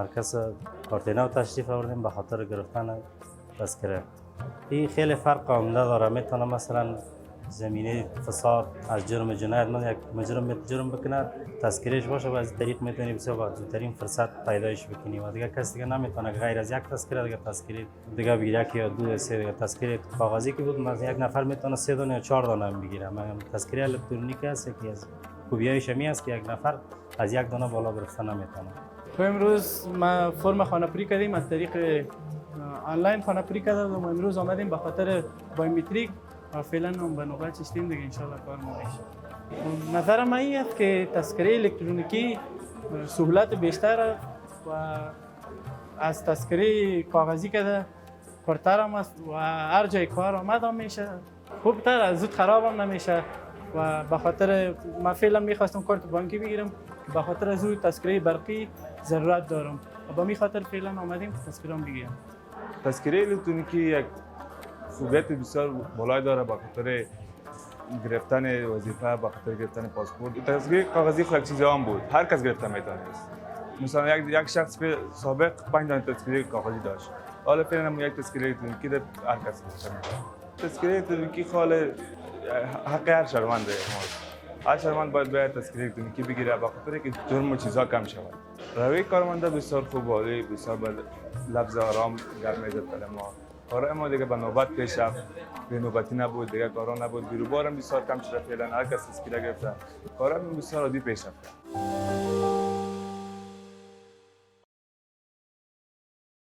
مرکز کارتینا تشریف آوردیم به خاطر گرفتن تذکره. این خیلی فرق عمده داره. میتونه مثلا زمینه فساد از جرم جنایت من یک مجرم جرم بکنه تذکرهش باشه و از طریق میتونی بسیار با زودترین فرصت پیدایش بکنی و دیگه کسی دیگه نمیتونه غیر از یک تذکره دیگه بگیره که یا دو یا سه دیگه تذکره کاغذی که بود مثلا یک نفر میتونه 3 دانه یا 4 دانه بگیره. من تذکره الکترونیکی است که از خوبیایش می است که یک نفر از یک دانه بالا گرفته نمیتونه. تو امروز ما فرم خانه‌پوری کردیم از طریق آنلاین خانه‌پوری کردیم و امروز آمدیم به خاطر بایومتریک و فعلا هم به نوبت چشتیم دیگه ان شاء الله کار میشه. نظر من این است که تذکره الکترونیکی سهولت بیشتر و از تذکره کاغذی که پرتر هم است و هر جای کار آمد هم میشه خوبتر از زود خراب هم نمیشه و به خاطر من فعلا میخواستم کارت بانکی بگیرم که به خاطر از اون تذکره برقی ضرورت دارم و به می خاطر فعلا آمدیم تذکره هم بگیرم. تذکره الکترونیکی یک خوبیت بسیار بالای داره به خاطر گرفتن وظیفه، به خاطر گرفتن پاسپورت. تذکره کاغذی خود یک چیز عام بود، هر کس گرفته میتونست. مثلا یک شخص به سابق 5 دانه تذکره کاغذی داشت، حالا فعلا هم یک تذکره الکترونیکی در هر کس گرفته میتونه. تذکره الکترونیکی خال حق هر شهرونده ماست. هر شهروند باید تذکره الکترونیکی بگیره به خاطر اینکه جرم و چیزها کم شود. روی کارمنده بسیار خوب و عالی، بسیار با لفظ آرام گرم میزد ما. کار ما دیگه به نوبت پیش رفت، به نوبتی نبود، دیگه کارا نبود، بیروبارم بسیار کم شده. فعلا هر کس تذکره گرفته، کارم بسیار عادی پیش رفته.